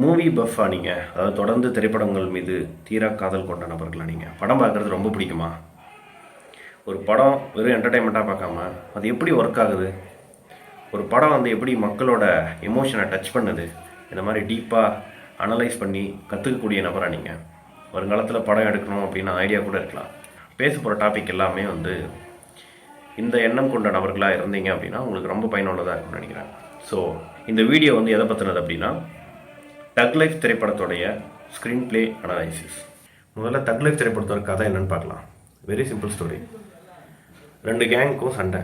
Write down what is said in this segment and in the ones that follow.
Movie பஃபா நீங்கள், அதாவது தொடர்ந்து திரைப்படங்கள் மீது தீரா காதல் கொண்ட நபர்களா நீங்கள்? படம் பார்க்குறது ரொம்ப பிடிக்குமா? ஒரு படம் வெறும் என்டர்டைன்மெண்ட்டாக பார்க்காம அது எப்படி ஒர்க் ஆகுது, ஒரு படம் வந்து எப்படி மக்களோட எமோஷனை டச் பண்ணுது, இந்த மாதிரி டீப்பாக அனலைஸ் பண்ணி கற்றுக்கக்கூடிய நபரா நீங்கள்? வருங்காலத்தில் படம் எடுக்கணும் அப்படின்னு ஐடியா கூட இருக்கலாம். பேச போகிற டாபிக் எல்லாமே வந்து இந்த எண்ணம் கொண்ட நபர்களாக இருந்தீங்க அப்படின்னா உங்களுக்கு ரொம்ப பயனுள்ளதாக இருக்கும்னு நினைக்கிறேன். ஸோ இந்த வீடியோ வந்து எதை பற்றினது அப்படின்னா, தக் லைஃப் திரைப்படத்துடைய ஸ்க்ரீன் பிளே அனலைசிஸ். முதல்ல தக் லைஃப் திரைப்படத்தோட கதை என்னன்னு பார்க்கலாம். Very simple story. 2 கேங்குக்கும் சண்டை,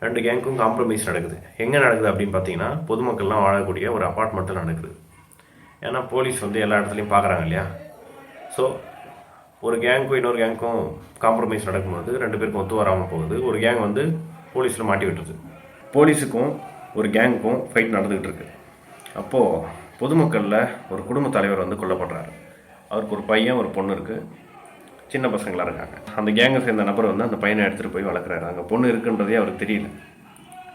2 கேங்குக்கும் காம்ப்ரமைஸ் நடக்குது. எங்கே நடக்குது அப்படின்னு பார்த்தீங்கன்னா, பொதுமக்கள்லாம் வாழக்கூடிய ஒரு அப்பார்ட்மெண்ட்டில் நடக்குது. ஏன்னா போலீஸ் வந்து எல்லா இடத்துலையும் பார்க்குறாங்க இல்லையா. ஸோ ஒரு கேங்க்கும் இன்னொரு கேங்க்கும் காம்ப்ரமைஸ் நடக்கும்போது 2 பேருக்கும் ஒத்து வராமல் போகுது. ஒரு கேங் வந்து போலீஸில் மாட்டி விட்டுருது. போலீஸுக்கும் ஒரு கேங்குக்கும் ஃபைட் நடந்துக்கிட்டு இருக்கு. அப்போது பொதுமக்களில் ஒரு குடும்ப தலைவர் வந்து கொல்லப்படுறாரு. அவருக்கு ஒரு பையன் ஒரு பொண்ணு இருக்குது, சின்ன பசங்களாக இருக்காங்க. அந்த கேங்கை சேர்ந்த நபர் வந்து அந்த பையனை எடுத்துகிட்டு போய் வளர்க்குறாரு. அங்கே பொண்ணு இருக்குன்றதே அவருக்கு தெரியல.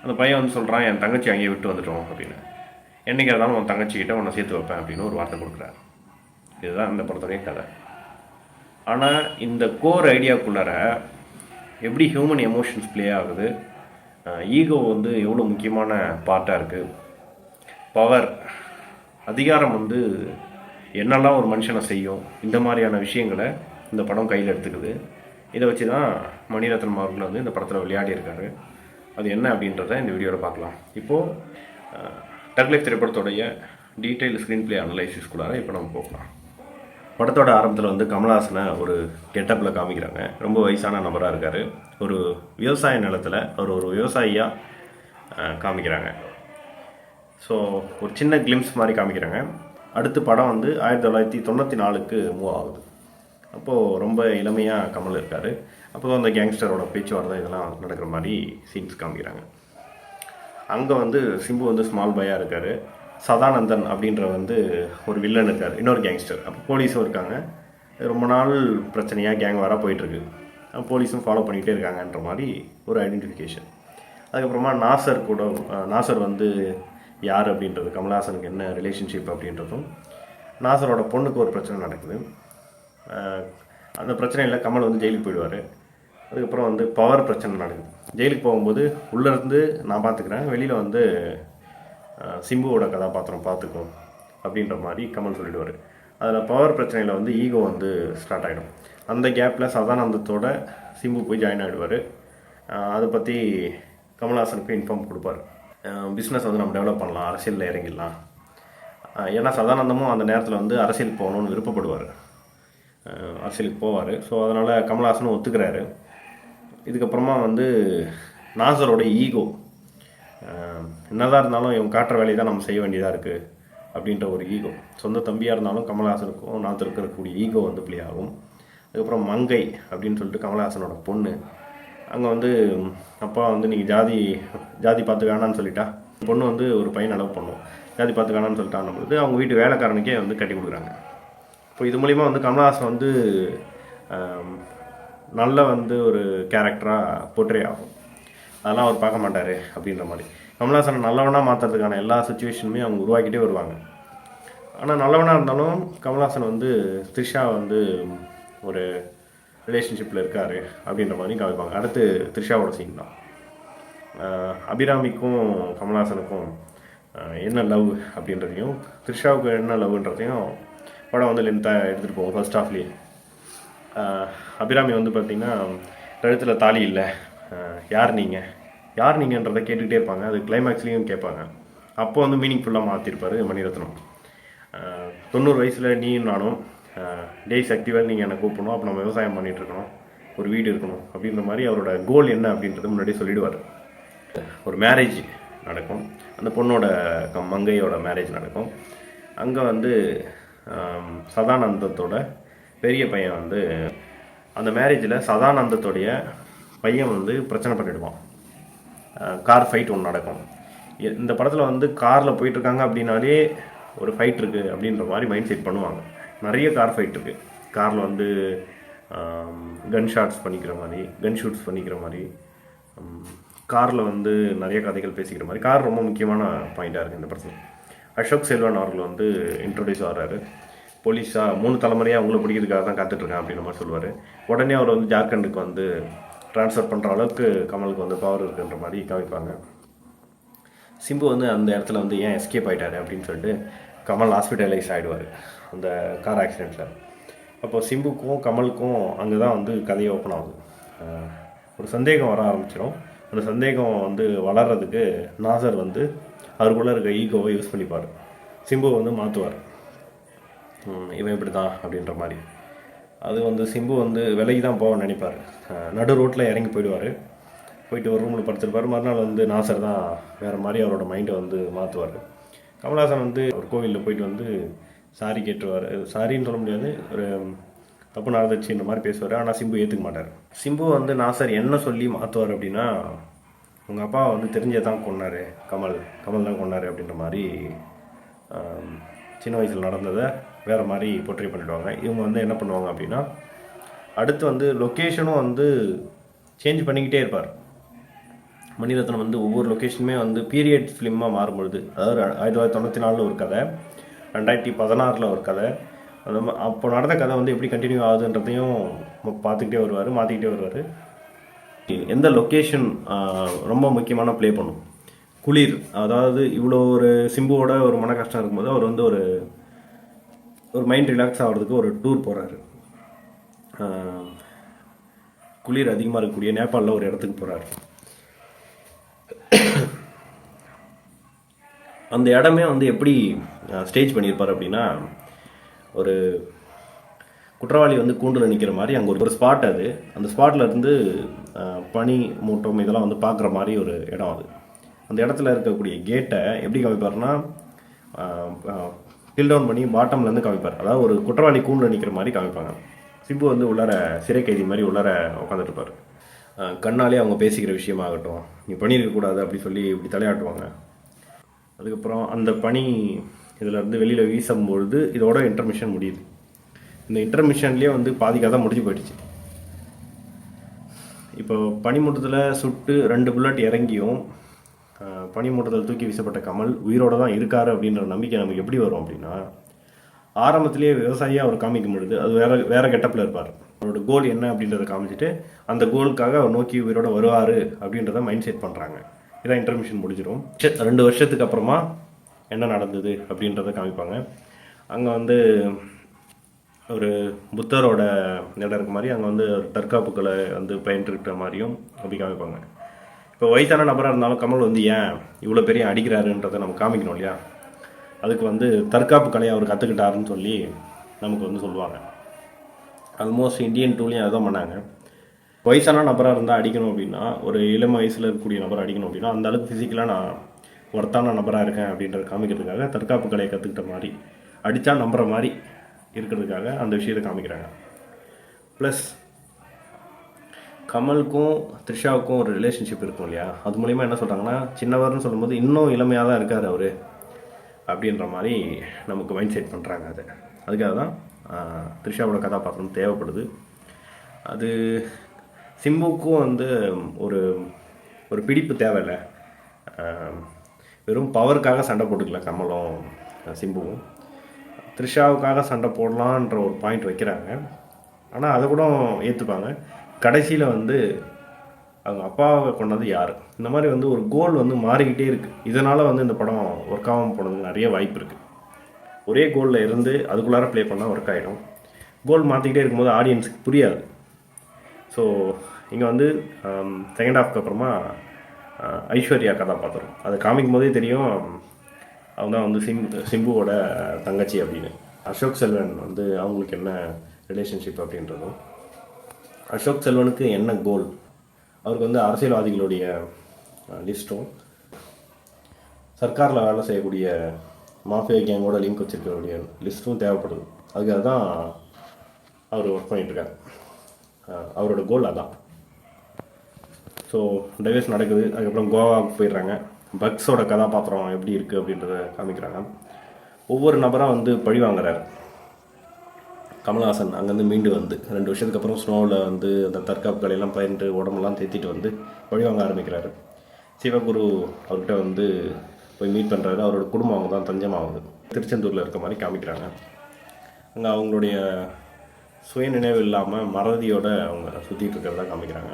அந்த பையன் வந்து சொல்கிறான், என் தங்கச்சி அங்கேயே விட்டு வந்துட்டோம் அப்படின்னு. என்றைக்கு இருந்தாலும் உன் தங்கச்சிக்கிட்ட உன்னை சேர்த்து வைப்பேன் அப்படின்னு ஒரு வார்த்தை கொடுக்குறாரு. இதுதான் இந்த படத்துடைய கதை. ஆனால் இந்த கோர் ஐடியாக்குள்ளார எப்படி ஹியூமன் எமோஷன்ஸ் ப்ளே ஆகுது, ஈகோ வந்து எவ்வளோ முக்கியமான பார்ட்டாக இருக்குது, பவர், அதிகாரம் வந்து என்னெல்லாம் ஒரு மனுஷனை செய்யும், இந்த மாதிரியான விஷயங்களை இந்த படம் கையில் எடுத்துக்குது. இதை வச்சு தான் மணிரத்னம் அவர்கள் வந்து இந்த படத்தில் விளையாடி இருக்காரு. அது என்ன அப்படின்றத இந்த வீடியோவில் பார்க்கலாம். இப்போது தக் லைஃப் திரைப்படத்துடைய டீட்டெயில் ஸ்க்ரீன் பிளே அனலைசிஸ்குள்ளார இப்போ நம்ம போகலாம். படத்தோட ஆரம்பத்தில் வந்து கமல்ஹாசனை ஒரு கெட்டப்பில் காமிக்கிறாங்க. ரொம்ப வயசான நபராக இருக்கார். ஒரு விவசாய நிலத்தில் அவர் ஒரு விவசாயியாக காமிக்கிறாங்க. ஸோ ஒரு சின்ன கிளிம்ஸ் மாதிரி காமிக்கிறாங்க. அடுத்து படம் வந்து 1994க்கு மூவ் ஆகுது. அப்போது ரொம்ப இளமையாக கமல் இருக்கார். அப்போ அந்த கேங்ஸ்டரோட பேச்சுவார்த்தை இதெல்லாம் நடக்கிற மாதிரி சீன்ஸ் காமிக்கிறாங்க. அங்கே வந்து சிம்பு வந்து ஸ்மால் பாயாக இருக்கார். சதானந்தன் அப்படின்ற வந்து ஒரு வில்லன் இருக்கார், இன்னொரு கேங்ஸ்டர். அப்போ போலீஸும் இருக்காங்க. ரொம்ப நாள் பிரச்சனையாக கேங் வர போயிட்டுருக்கு. போலீஸும் ஃபாலோ பண்ணிகிட்டே இருக்காங்கன்ற மாதிரி ஒரு ஐடென்டிஃபிகேஷன். அதுக்கப்புறமா நாசர் வந்து யார் அப்படின்றது, கமல்ஹாசனுக்கு என்ன ரிலேஷன்ஷிப் அப்படின்றதும், நாசரோட பொண்ணுக்கு ஒரு பிரச்சனை நடக்குது. அந்த பிரச்சனையில் கமல் வந்து ஜெயிலுக்கு போயிடுவார். அதுக்கப்புறம் வந்து பவர் பிரச்சனை நடக்குது. ஜெயிலுக்கு போகும்போது உள்ளேருந்து நான் பார்த்துக்கிறேன், வெளியில் வந்து சிம்புவோட கதாபாத்திரம் பார்த்துக்கும் அப்படின்ற மாதிரி கமல் சொல்லிடுவார். அதில் பவர் பிரச்சனையில் வந்து ஈகோ வந்து ஸ்டார்ட் ஆகிடும். அந்த கேப்பில் சதானந்தத்தோட சிம்பு போய் ஜாயின் ஆகிடுவார். அதை பற்றி கமல்ஹாசனுக்கு இன்ஃபார்ம் கொடுப்பார். பிஸ்னஸ் வந்து நம்ம டெவலப் பண்ணலாம், அரசியலில் இறங்கிடலாம். ஏன்னா சதானந்தமும் அந்த நேரத்தில் வந்து அரசியல் போகணுன்னு விருப்பப்படுவார், அரசியலுக்கு போவார். ஸோ அதனால் கமல்ஹாசனும் ஒத்துக்கிறாரு. இதுக்கப்புறமா வந்து நாசரோட ஈகோ, என்னதான் இருந்தாலும் இவங்க காட்டுற வேலையை தான் நம்ம செய்ய வேண்டியதாக இருக்குது அப்படின்ற ஒரு ஈகோ, சொந்த தம்பியாக இருந்தாலும் கமல்ஹாசனுக்கும் நாசருக்கும் இருக்கக்கூடிய ஈகோ வந்து ப்ளே ஆகும். அதுக்கப்புறம் மங்கை அப்படின்னு சொல்லிட்டு கமல்ஹாசனோட பொண்ணு, அங்கே வந்து அப்பா வந்து நீங்கள் ஜாதி பார்த்து வேணான்னு சொல்லிட்டா, பொண்ணு வந்து ஒரு பையன் அளவு பண்ணும், ஜாதி பார்த்து வேணான்னு சொல்லிட்டான்னு பொழுது அவங்க வீட்டு வேலைக்காரனுக்கே வந்து கட்டி கொடுக்குறாங்க. இப்போ இது மூலிமா வந்து கமல்ஹாசன் வந்து நல்ல வந்து ஒரு கேரக்டராக போர்ட்ரே ஆகும். அதெல்லாம் அவர் பார்க்க மாட்டார் அப்படின்ற மாதிரி. கமல்ஹாசனை நல்லவனாக மாற்றுறதுக்கான எல்லா சுச்சுவேஷனுமே அவங்க உருவாக்கிட்டே வருவாங்க. ஆனால் நல்லவனாக இருந்தாலும் கமல்ஹாசன் வந்து த்ரிஷா வந்து ஒரு ரிலேஷன்ஷிப்பில் இருக்கார் அப்படின்ற மாதிரி காமிப்பாங்க. அடுத்து த்ரிஷாவோட சீன் தான். அபிராமிக்கும் கமல்ஹாசனுக்கும் என்ன லவ் அப்படின்றதையும், த்ரிஷாவுக்கு என்ன லவ்ன்றதையும் படம் வந்து லென்த்தாக எடுத்துகிட்டு போவோம். ஃபர்ஸ்ட் ஹாஃப்லேயே அபிராமி வந்து பார்த்திங்கன்னா கழுத்தில் தாலி இல்லை, யார் நீங்கன்றதை கேட்டுக்கிட்டே இருப்பாங்க. அது கிளைமேக்ஸ்லேயும் கேட்பாங்க. அப்போ வந்து மீனிங்ஃபுல்லாக மாற்றிருப்பார் மணிரத்னம். 90 வயசில் நீயும் நானும் டேய் சக்திவேல் நீங்கள் என்னை கூப்பிடணும், அப்போ நம்ம விவசாயம் பண்ணிகிட்ருக்கணும், ஒரு வீடு இருக்கணும் அப்படின்ற மாதிரி அவரோட கோல் என்ன அப்படின்றது முன்னாடியே சொல்லிவிடுவார். ஒரு மேரேஜ் நடக்கும், அந்த பொண்ணோட மங்கையோட மேரேஜ் நடக்கும். அங்கே வந்து சதானந்தத்தோட பெரிய பையன் வந்து அந்த மேரேஜில் சதானந்தத்தோடைய பையன் வந்து பிரச்சனை பண்ணிவிடுவான். கார் ஃபைட் ஒன்று நடக்கும். இந்த படத்தில் வந்து காரில் போயிட்டுருக்காங்க அப்படின்னாலே ஒரு ஃபைட் இருக்குது அப்படின்ற மாதிரி மைண்ட் செட் பண்ணுவாங்க. நிறைய கார் ஃபைட் இருக்குது. காரில் வந்து கன் ஷூட்ஸ் பண்ணிக்கிற மாதிரி காரில் வந்து நிறைய கதைகள் பேசிக்கிற மாதிரி கார் ரொம்ப முக்கியமான பாயிண்ட்டாக இருக்குது இந்த படத்தில். அசோக் செல்வன் அவர்கள் வந்து இன்ட்ரொடியூஸ் ஆகிறாரு. போலீஸாக 3 தலைமுறையாக அவங்கள பிடிக்கிறதுக்காக தான் காத்துட்ருக்கேன் அப்படின்ற மாதிரி சொல்லுவார். உடனே அவர் வந்து ஜார்க்கண்டுக்கு வந்து ட்ரான்ஸ்ஃபர் பண்ணுற அளவுக்கு கமலுக்கு வந்து பவர் இருக்குன்ற மாதிரி காமிப்பாங்க. சிம்பு வந்து அந்த இடத்துல வந்து ஏன் எஸ்கேப் ஆகிட்டாரு அப்படின்னு சொல்லிட்டு கமல் ஹாஸ்பிட்டலைஸ் ஆகிடுவார் அந்த கார் ஆக்சிடெண்ட்டில். அப்போது சிம்புக்கும் கமலுக்கும் அங்கே தான் வந்து கதையை ஓப்பன் ஆகுது. ஒரு சந்தேகம் வர ஆரம்பிச்சிடும். அந்த சந்தேகம் வந்து வளர்கிறதுக்கு நாசர் வந்து அவருக்குள்ளே இருக்க ஈகோவை யூஸ் பண்ணிப்பார். சிம்புவை வந்து மாற்றுவார். இவன் இப்படி தான் அப்படின்ற மாதிரி. அது வந்து சிம்பு வந்து விலைக்கு தான் போக நினைப்பார். நடு ரோட்டில் இறங்கி போயிட்டு ஒரு ரூமில் படுத்துருப்பார். மறுநாள் வந்து நாசர் தான் வேறு மாதிரி அவரோட மைண்டை வந்து மாற்றுவார். கமல்ஹாசன் வந்து ஒரு கோவிலில் போயிட்டு வந்து சாரி கேட்டுருவார். சாரின்னு சொல்ல முடியாது, ஒரு தப்பு நடந்துச்சுன்ற மாதிரி பேசுவார். ஆனால் சிம்பு ஏற்றுக்க மாட்டார். சிம்பு வந்து நாசர் என்ன சொல்லி மாற்றுவார் அப்படின்னா, உங்கள் அப்பா வந்து தெரிஞ்சே தான் கொன்னார், கமல் தான் கொன்னார் அப்படின்ற மாதிரி சின்ன வயசில் நடந்ததை வேறு மாதிரி போர்ட்ரே பண்ணிவிடுவாங்க. இவங்க வந்து என்ன பண்ணுவாங்க அப்படின்னா, அடுத்து வந்து லொக்கேஷனும் வந்து சேஞ்ச் பண்ணிக்கிட்டே இருப்பார். மணிரத்னம் வந்து ஒவ்வொரு லொக்கேஷனுமே வந்து பீரியட் ஃபிலிமாக மாறும்பொழுது, அதாவது 1994 ஒரு கதை, 2016 ஒரு கதை, அந்த அப்போ நடந்த கதை வந்து எப்படி கண்டினியூ ஆகுதுன்றதையும் பார்த்துக்கிட்டே வருவார், மாற்றிக்கிட்டே வருவார். எந்த லொக்கேஷன் ரொம்ப முக்கியமான ப்ளே பண்ணும். குளிர், அதாவது இவ்வளோ ஒரு சிம்புவோட ஒரு மன கஷ்டம் இருக்கும்போது அவர் வந்து ஒரு மைண்ட் ரிலாக்ஸ் ஆகிறதுக்கு ஒரு டூர் போகிறாரு. குளிர் அதிகமாக இருக்கக்கூடிய நேபாளில் ஒரு இடத்துக்கு போகிறாரு. அந்த இடமே வந்து எப்படி ஸ்டேஜ் பண்ணியிருப்பார் அப்படின்னா, ஒரு குற்றவாளி வந்து கூண்டில் நிற்கிற மாதிரி அங்கே ஒரு ஸ்பாட், அது அந்த ஸ்பாட்டில் இருந்து பனி மூட்டம் இதெல்லாம் வந்து பார்க்குற மாதிரி ஒரு இடம். அது அந்த இடத்துல இருக்கக்கூடிய கேட்டை எப்படி காமிப்பார்னா, பில் டவுன் பண்ணி பாட்டம்லேருந்து காமிப்பார். அதாவது ஒரு குற்றவாளி கூண்டில் நிற்கிற மாதிரி காமிப்பாங்க. சிம்பு வந்து உள்ளார சிறை கைதி மாதிரி உள்ளார உட்காந்துட்டுருப்பார். கண்ணாலே அவங்க பேசிக்கிற விஷயமாகட்டும், நீ பண்ணியிருக்கக்கூடாது அப்படி சொல்லி இப்படி தலையாட்டுவாங்க. அதுக்கப்புறம் அந்த பனி இதிலேருந்து வெளியில் வீசும்பொழுது இதோட இன்டர்மிஷன் முடியுது. இந்த இன்டர்மிஷன்லேயே வந்து பாதி கதை முடிஞ்சு போயிடுச்சு. இப்போ பனிமூட்டத்தில் சுட்டு 2 புல்லட் இறங்கியும் பனிமூட்டத்தில் தூக்கி வீசப்பட்ட கமல் உயிரோடு தான் இருக்கார் அப்படின்ற நம்பிக்கை நமக்கு எப்படி வரும் அப்படின்னா, ஆரம்பத்திலேயே விவசாயியாக அவர் காமிக்கும் பொழுது அது வேறு கெட்டப்பில் இருப்பார். அவரோட கோல் என்ன அப்படின்றத காமிச்சிட்டு அந்த கோலுக்காக அவர் நோக்கி உயிரோட வருவார் அப்படின்றத மைண்ட் செட் பண்ணுறாங்க. இதான் இன்டர்மிஷன் முடிஞ்சிடும். 2 வருஷத்துக்கு அப்புறமா என்ன நடந்தது அப்படின்றத காமிப்பாங்க. அங்கே வந்து ஒரு புத்தரோட இடம் இருக்க மாதிரி அங்கே வந்து தற்காப்புக்களை வந்து பயின்றுக்கிட்ட மாதிரியும் அப்படி காமிப்பாங்க. இப்போ வயசான நபராக இருந்தாலும் கமல் வந்து ஏன் இவ்வளோ பெரிய அடிக்கிறாருன்றதை நம்ம காமிக்கணும் இல்லையா? அதுக்கு வந்து தற்காப்பு கலையை அவர் கற்றுக்கிட்டாருன்னு சொல்லி நமக்கு வந்து சொல்லுவாங்க. ஆல்மோஸ்ட் இந்தியன் டூலையும் அதுதான் பண்ணாங்க. வயசான நபராக இருந்தால் அடிக்கணும் அப்படின்னா, ஒரு இளம் வயசில் இருக்கக்கூடிய நபரை அடிக்கணும் அப்படின்னா அந்த அளவுக்கு ஃபிசிக்கலாக நான் ஒர்த்தான நபராக இருக்கேன் அப்படின்றத காமிக்கிறதுக்காக தற்காப்பு கலையை கற்றுக்கிட்ட மாதிரி, அடித்தா நம்புற மாதிரி இருக்கிறதுக்காக அந்த விஷயத்தை காமிக்கிறாங்க. ப்ளஸ் கமலுக்கும் த்ரிஷாவுக்கும் ஒரு ரிலேஷன்ஷிப் இருக்கும் இல்லையா? அது மூலிமா என்ன சொல்கிறாங்கன்னா, சின்னவர்னு சொல்லும்போது இன்னும் இளமையாக தான் இருக்கார் அவர் அப்படின்ற மாதிரி நமக்கு மைண்ட் செட் பண்ணுறாங்க. அதுக்காக தான் த்ரிஷாவோட கதாபாத்திரம் தேவைப்படுது. அது சிம்புக்கும் வந்து ஒரு பிடிப்பு தேவையில்லை. வெறும் பவருக்காக சண்டை போட்டுக்கல கமலும் சிம்புவும். த்ரிஷாவுக்காக சண்டை போடலான்ற ஒரு பாயிண்ட் வைக்கிறாங்க. ஆனால் அதை கூட ஏற்றுப்பாங்க. கடைசியில் வந்து அவங்க அப்பாவை கொண்டது யார், இந்த மாதிரி வந்து ஒரு கோல் வந்து மாறிக்கிட்டே இருக்குது. இதனால் வந்து இந்த படம் ஒர்க் ஆகாமல் போனதுக்கு நிறைய வாய்ப்பு இருக்குது. ஒரே கோலில் இருந்து அதுக்குள்ளார ப்ளே பண்ணால் ஒர்க் ஆகிடும். கோல் மாற்றிக்கிட்டே இருக்கும்போது ஆடியன்ஸுக்கு புரியாது. ஸோ இங்கே வந்து செகண்ட் ஹாஃப்க்கு அப்புறமா ஐஸ்வர்யா கதாபாத்திரம் அதை காமிக்கும் போதே தெரியும் அவங்க தான் வந்து சிம்புவோட தங்கச்சி அப்படின்னு. அசோக் செல்வன் வந்து அவங்களுக்கு என்ன ரிலேஷன்ஷிப் அப்படின்றதும், அசோக் செல்வனுக்கு என்ன கோல், அவருக்கு வந்து அரசியல்வாதிகளுடைய லிஸ்ட்டும் சர்க்காரில் வேலை செய்யக்கூடிய மாஃபியா கேங்கோட லிங்க் வச்சுருக்கக்கூடிய லிஸ்ட்டும் தேவைப்படுது. அதுக்காக தான் அவர் ஒர்க் பண்ணிகிட்ருக்காரு. அவரோட கோல் அதான். ஸோ டைவர்ஸ் நடக்குது. அதுக்கப்புறம் கோவாவுக்கு போயிடுறாங்க. பக்ஸோட கதாபாத்திரம் எப்படி இருக்குது அப்படின்றத காமிக்கிறாங்க. ஒவ்வொரு நபராக வந்து பழி வாங்குறாரு கமல்ஹாசன். அங்கேருந்து மீண்டு வந்து 2 வருஷத்துக்கு அப்புறம் ஸ்னோவில் வந்து அந்த தற்காப்பு கலையெல்லாம் பயின்று உடம்பெல்லாம் தேத்திட்டு வந்து பழி வாங்க ஆரம்பிக்கிறாரு. சிவகுரு அவர்கிட்ட வந்து போய் மீட் பண்ணுறாரு. அவரோட குடும்பம் அவங்க தான் தஞ்சமாகுது. திருச்செந்தூரில் இருக்க மாதிரி காமிக்கிறாங்க. அங்கே அவங்களுடைய சுய நினைவு இல்லாமல் மறதியோடு அவங்க சுற்றிட்டு இருக்கிறதா காமிக்கிறாங்க.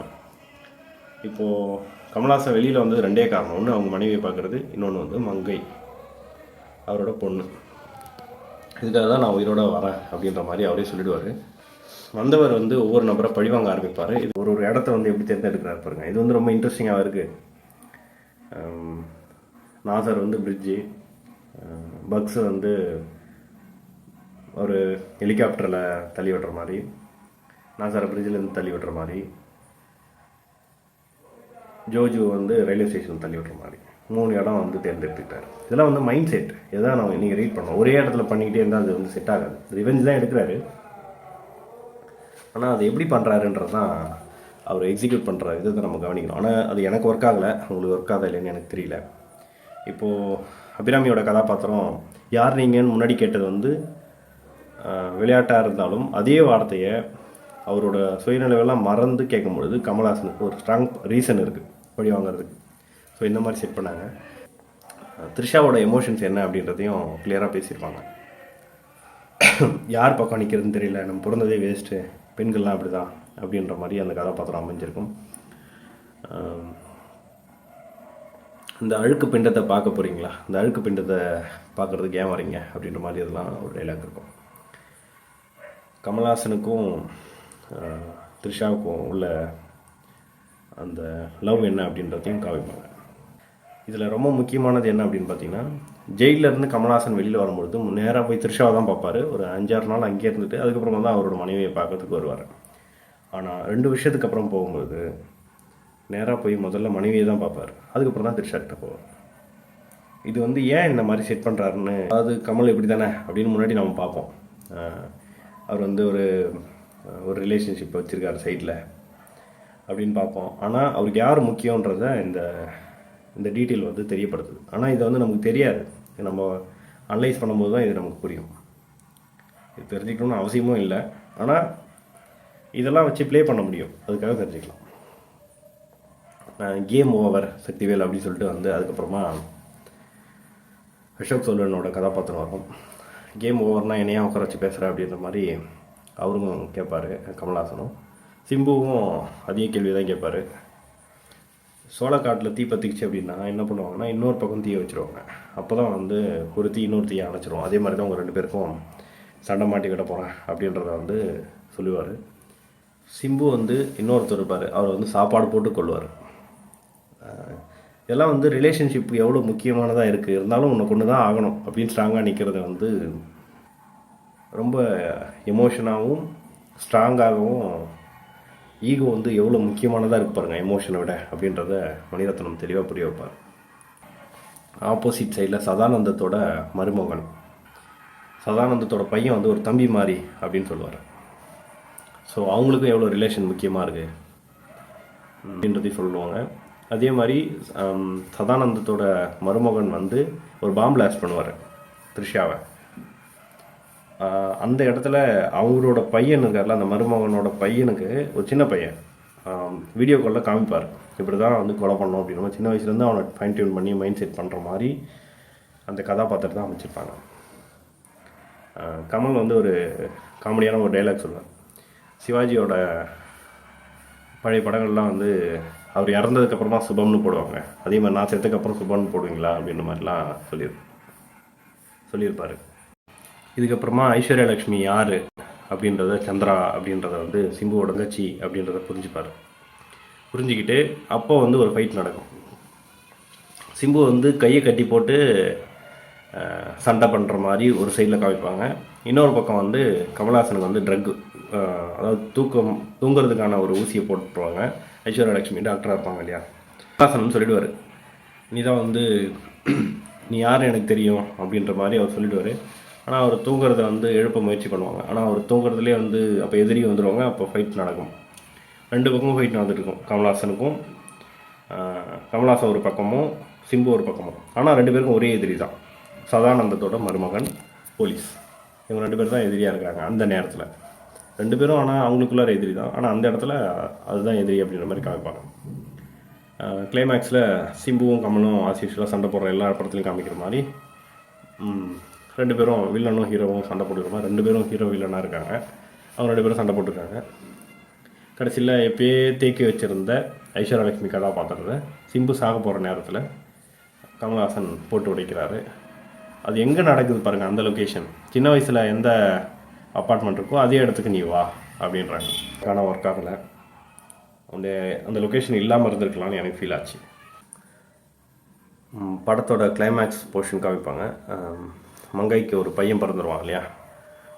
இப்போது கமல்ஹாசன் வெளியில் வந்து 2 காரணம். ஒன்று அவங்க மனைவியை பார்க்குறது, இன்னொன்று வந்து மங்கை அவரோட பொண்ணு. இதுக்காக தான் நான் உயிரோட வரேன் அப்படின்ற மாதிரி அவரே சொல்லிடுவார். வந்தவர் வந்து ஒவ்வொரு நபரை பழிவாங்க ஆரம்பிப்பார். இது ஒரு இடத்த வந்து எப்படி தேர்ந்தெடுக்கிறாரு பாருங்க. இது வந்து ரொம்ப இன்ட்ரெஸ்டிங்காக இருக்குது. நாசர் வந்து பிரிட்ஜு, பக்ஸ் வந்து ஒரு ஹெலிகாப்டரில் தள்ளி விடுற மாதிரி, நாசரை பிரிட்ஜிலேருந்து தள்ளி விடுற மாதிரி, ஜோஜு வந்து ரயில்வே ஸ்டேஷன் தள்ளி விடுற மாதிரி 3 இடம் வந்து தேர்ந்தெடுத்துக்கிட்டார். இதெல்லாம் வந்து மைண்ட் செட். இதான் நான் நீங்கள் ரீட் பண்ணோம். ஒரே இடத்துல பண்ணிக்கிட்டே இருந்தால் அது வந்து செட் ஆகாது. ரிவெஞ்ச் தான் எடுக்கிறாரு, ஆனால் அது எப்படி பண்ணுறாருன்றது தான் அவர் எக்ஸிக்யூட் பண்ணுற இதை தான் நம்ம கவனிக்கணும். ஆனால் அது எனக்கு ஒர்க் ஆகலை, உங்களுக்கு ஒர்க் ஆகலை இல்லைன்னு எனக்கு தெரியல. இப்போது அபிராமியோட கதாபாத்திரம் யார் நீங்கன்னு முன்னாடி கேட்டது வந்து விளையாட்டாக இருந்தாலும் அதே வார்த்தையை அவரோட சுயநிலைவெல்லாம் மறந்து கேட்கும்பொழுது கமல்ஹாசனுக்கு ஒரு ஸ்ட்ராங் ரீசன் இருக்குது பழி வாங்கிறதுக்கு. ஸோ இந்த மாதிரி செட் பண்ணாங்க. த்ரிஷாவோட எமோஷன்ஸ் என்ன அப்படின்றதையும் கிளியராக பேசியிருப்பாங்க. யார் பக்கம் நிற்கிறதுன்னு தெரியல, நம்ம பிறந்ததே வேஸ்ட்டு, பெண்கள்லாம் அப்படி தான் அப்படின்ற மாதிரி அந்த கதாபாத்திரம் அமைஞ்சிருக்கும். இந்த அழுக்கு பிண்டத்தை பார்க்க போகிறீங்களா, இந்த அழுக்கு பிண்டத்தை பார்க்குறதுக்கு ஏன் வரீங்க அப்படின்ற மாதிரி இதெல்லாம் ஒரு டைலாக் இருக்கும். கமல்ஹாசனுக்கும் த்ரிஷாவுக்கும் உள்ள அந்த லவ் என்ன அப்படின்றதையும் காமிப்பாங்க. இதில் ரொம்ப முக்கியமானது என்ன அப்படின்னு பார்த்தீங்கன்னா, ஜெயிலிருந்து கமல்ஹாசன் வெளியில் வரும்பொழுது நேராக போய் த்ரிஷாவை தான் பார்ப்பார். ஒரு 5-6 நாள் அங்கேயே இருந்துட்டு அதுக்கப்புறமா தான் அவரோட மனைவியை பார்க்கறதுக்கு வருவார். ஆனால் 2 வருஷத்துக்கு அப்புறம் போகும்போது நேராக போய் முதல்ல மனைவியை தான் பார்ப்பார், அதுக்கப்புறம் தான் த்ரிஷா கிட்ட போவார். இது வந்து ஏன் இந்த மாதிரி செட் பண்ணுறாருன்னு, அதாவது கமல் இப்படி தானே அப்படின்னு முன்னாடி நம்ம பார்ப்போம். அவர் வந்து ஒரு ரிலேஷன்ஷிப் வச்சுருக்காரு சைடில் அப்படின்னு பார்ப்போம். ஆனால் அவருக்கு யார் முக்கியன்றதை இந்த டீட்டெயில் வந்து தெரியப்படுத்துது. ஆனால் இதை வந்து நமக்கு தெரியாது, நம்ம அனலைஸ் பண்ணும்போது தான் இது நமக்கு புரியும். இது தெரிஞ்சுக்கணும்னு அவசியமும் இல்லை, ஆனால் இதெல்லாம் வச்சு ப்ளே பண்ண முடியும், அதுக்காக தெரிஞ்சுக்கலாம். கேம் ஓவர் சக்திவேல் அப்படின்னு சொல்லிட்டு வந்து அதுக்கப்புறமா அசோக் செல்வனோட கதாபாத்திரம் வரும். கேம் ஓவர்னால் என்னையா உட்கார வச்சு பேசுகிற அப்படின்ற மாதிரி அவரும் கேட்பார் கமல்ஹாசனும். சிம்புவும் அதே கேள்வி தான் கேட்பார். சோளக்காட்டில் தீ பற்றிக்கிச்சு அப்படின்னா என்ன பண்ணுவாங்கன்னா, இன்னொரு பக்கம் தீயை வச்சுருவாங்க. அப்போ தான் வந்து ஒரு தீ இன்னொரு தீயை அணைச்சிரும். அதே மாதிரி தான் உங்கள் 2 பேருக்கும் சண்டை மாட்டிக்கிட்ட போகிறேன் அப்படின்றத வந்து சொல்லுவார். சிம்பு வந்து இன்னொருத்தர் இருப்பார், அவர் வந்து சாப்பாடு போட்டு கொள்வார். இதெல்லாம் வந்து ரிலேஷன்ஷிப் எவ்வளோ முக்கியமானதாக இருக்குது, இருந்தாலும் உன்னை கொண்டு தான் ஆகணும் அப்படின்னு ஸ்ட்ராங்காக நிற்கிறத வந்து ரொம்ப எமோஷனாகவும் ஸ்ட்ராங்காகவும், ஈகோ வந்து எவ்வளோ முக்கியமானதாக இருக்கு பாருங்கள் எமோஷனை விட அப்படின்றத மணிரத்னம் தெளிவாக புரிய வைப்பார். ஆப்போசிட் சைடில் சதானந்தத்தோட மருமகன், சதானந்தத்தோட பையன் வந்து ஒரு தம்பி மாதிரி அப்படின்னு சொல்லுவார். ஸோ அவங்களுக்கும் எவ்வளோ ரிலேஷன் முக்கியமாக இருக்குது அப்படின்றதையும் சொல்லுவாங்க. அதே மாதிரி சதானந்தத்தோட மருமகன் வந்து ஒரு பாம்பு பிளாஸ்ட் பண்ணுவார் த்ரிஷாவை. அந்த இடத்துல அவங்களோட பையன் இருக்கார்ல, அந்த மருமகனோட பையனுக்கு ஒரு சின்ன பையன் வீடியோ காலில் காமிப்பார், இப்படி தான் வந்து கொலை பண்ணோம் அப்படின்ற சின்ன வயசுலேருந்து அவனை ஃபைன் டியூன் பண்ணி மைண்ட் செட் பண்ணுற மாதிரி அந்த கதாபாத்திரத்தை தான் அமைச்சிருப்பாங்க. கமல் வந்து ஒரு காமெடியான ஒரு டைலாக் சொல்லுவார். சிவாஜியோட பழைய படங்கள்லாம் வந்து அவர் இறந்ததுக்கப்புறமா சுபம்னு போடுவாங்க, அதே மாதிரி நான் செத்ததுக்கப்புறம் சுபம்னு போடுவீங்களா அப்படின்ற மாதிரிலாம் சொல்லியிருப்பார். இதுக்கப்புறமா ஐஸ்வர்யா லக்ஷ்மி யார் அப்படின்றத, சந்திரா அப்படின்றத வந்து சிம்புவோட தங்கச்சி அப்படின்றத புரிஞ்சுக்கிட்டு அப்போ வந்து ஒரு ஃபைட் நடக்கும். சிம்பு வந்து கையை கட்டி போட்டு சண்டை பண்ணுற மாதிரி ஒரு சைடில் காமிப்பாங்க. இன்னொரு பக்கம் வந்து கமல்ஹாசனுக்கு வந்து ட்ரக்கு, அதாவது தூங்குறதுக்கான ஒரு ஊசியை போட்டுருவாங்க. ஐஸ்வர்யா லக்ஷ்மி டாக்டராக இருப்பாங்க இல்லையா, கமல்ஹாசன் சொல்லிடுவார், நீ தான் வந்து நீ யார் எனக்கு தெரியும் அப்படின்ற மாதிரி அவர் சொல்லிடுவார். ஆனால் அவர் தூங்குறத வந்து எழுப்ப முயற்சி பண்ணுவாங்க. ஆனால் அவர் தூங்குறதுலேயே வந்து அப்போ எதிரி வந்துடுவாங்க. அப்போ ஃபைட் நடக்கும். 2 பக்கமும் ஃபைட் நடந்துட்டுருக்கும். கமல்ஹாசன் ஒரு பக்கமும் சிம்பு ஒரு பக்கமும். ஆனால் 2 பேருக்கும் ஒரே எதிரி தான், சதானந்தத்தோட மருமகன் போலீஸ். இவங்க 2 பேர் தான் எதிரியாக இருக்காங்க அந்த நேரத்தில். 2 பேரும் ஆனால் அவங்களுக்குள்ளார எதிரி தான், ஆனால் அந்த இடத்துல அதுதான் எதிரி அப்படின்ற மாதிரி காமிப்பாங்க. கிளைமேக்ஸில் சிம்புவும் கமலும் ஆசிஷுவலாக சண்டை போடுற எல்லா படத்துலையும் காமிக்கிற மாதிரி ரெண்டு பேரும் வில்லனும் ஹீரோவும் சண்டை போட்டுருக்கோம். ரெண்டு பேரும் ஹீரோ வில்லனாக இருக்காங்க. அவங்க ரெண்டு பேரும் சண்டை போட்டுருக்காங்க. கடைசியில் எப்பயே தேக்கி வச்சுருந்த ஐஸ்வர்யலட்சுமி கதாபாத்திரத்தை சிம்பு சாக போகிற நேரத்தில் கமல்ஹாசன் போட்டு உடைக்கிறாரு. அது எங்கே நடக்குது பாருங்கள், அந்த லொக்கேஷன். சின்ன வயசில் எந்த அப்பார்ட்மெண்ட் இருக்கோ அதே இடத்துக்கு நீ வா அப்படின்றாங்க. ஆனால் ஒர்க் ஆகலை. அந்த லொக்கேஷன் இல்லாமல் இருந்திருக்கலாம்னு எனக்கு ஃபீல் ஆச்சு. படத்தோட கிளைமேக்ஸ் போர்ஷன் காமிப்பாங்க. மங்கைக்கு ஒரு பையன் பிறந்துருவான் இல்லையா,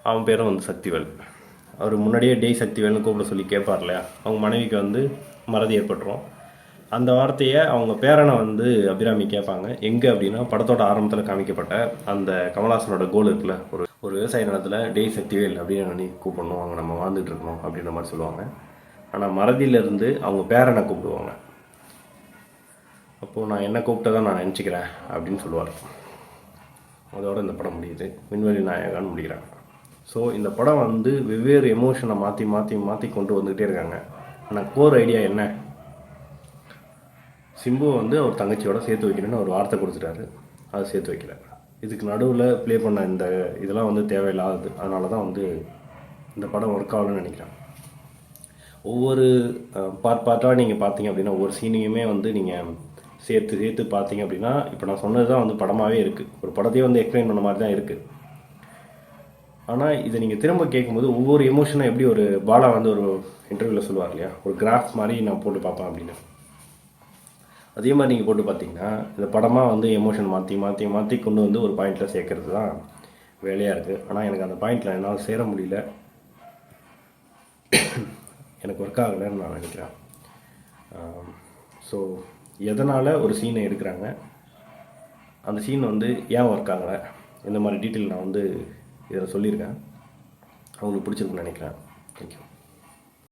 அவன் பேரும் வந்து சக்திவேல். அவர் முன்னாடியே டேய் சக்திவேல்னு கூப்பிட சொல்லி கேட்பார் இல்லையா, அவங்க மனைவிக்கு வந்து மறதி ஏற்பட்டுரும். அந்த வார்த்தையை அவங்க பேரனை வந்து அபிராமி கேட்பாங்க. எங்கே அப்படின்னா, படத்தோட ஆரம்பத்தில் காமிக்கப்பட்ட அந்த கமல்ஹாசனோட கோல் இருக்குல்ல, ஒரு விவசாய நிலத்தில் டேய் சக்திவேல் அப்படின்னு நீ கூப்பிடணும், அவங்க நம்ம வாழ்ந்துட்டு இருக்கணும் அப்படின்ற மாதிரி சொல்லுவாங்க. ஆனால் மறதியிலேருந்து அவங்க பேரனை கூப்பிடுவாங்க. அப்போது நான் என்ன கூப்பிட்டதான் நான் நினச்சிக்கிறேன் அப்படின்னு சொல்லுவார். அதோடு இந்த படம் முடியுது. விண்வெளி நாயகான்னு முடிக்கிறாங்க. ஸோ இந்த படம் வந்து வெவ்வேறு எமோஷனை மாற்றி மாற்றி மாற்றி கொண்டு வந்துக்கிட்டே இருக்காங்க. ஆனால் கோர் ஐடியா என்ன, சிம்புவை வந்து அவர் தங்கச்சியோட சேர்த்து வைக்கணும்னு ஒரு வார்த்தை கொடுத்துட்டாரு, அதை சேர்த்து வைக்கிறார். இதுக்கு நடுவில் ப்ளே பண்ண இந்த இதெல்லாம் வந்து தேவையில்லாதது. அதனால தான் வந்து இந்த படம் ஒர்க் ஆகலன்னு நினைக்கிறேன். ஒவ்வொரு பார்ட்டாக நீங்கள் பார்த்தீங்க அப்படின்னா, ஒவ்வொரு சீனையுமே வந்து நீங்கள் சேர்த்து பார்த்தீங்க அப்படின்னா, இப்போ நான் சொன்னது தான் வந்து படமாகவே இருக்குது. ஒரு படத்தையே வந்து எக்ஸ்பிளைன் பண்ண மாதிரி தான் இருக்குது. ஆனால் இதை நீங்கள் திரும்ப கேட்கும்போது ஒவ்வொரு எமோஷனும் எப்படி ஒரு பாலா வந்து ஒரு இன்டர்வியூவில் சொல்லுவார் இல்லையா, ஒரு கிராஃப் மாதிரி நான் போட்டு பார்ப்பேன் அப்படின்னு. அதே மாதிரி நீங்கள் போட்டு பார்த்தீங்கன்னா இந்த படமாக வந்து எமோஷன் மாற்றி மாற்றி மாற்றி கொண்டு வந்து ஒரு பாயிண்டில் சேர்க்கறது தான் வேலையாக இருக்குது. ஆனால் எனக்கு அந்த பாயிண்டில் என்னால் சேர முடியல, எனக்கு ஒர்க் ஆகலைன்னு நான் நினைக்கிறேன். ஸோ எதனால் ஒரு சீனை எடுக்கிறாங்க, அந்த சீன் வந்து ஏன் ஒர்க் ஆகலை, இந்த மாதிரி டீட்டெயில் நான் வந்து இதில் சொல்லியிருக்கேன். அவங்களுக்கு பிடிச்சிருக்குன்னு நினைக்கிறேன். தேங்க்யூ.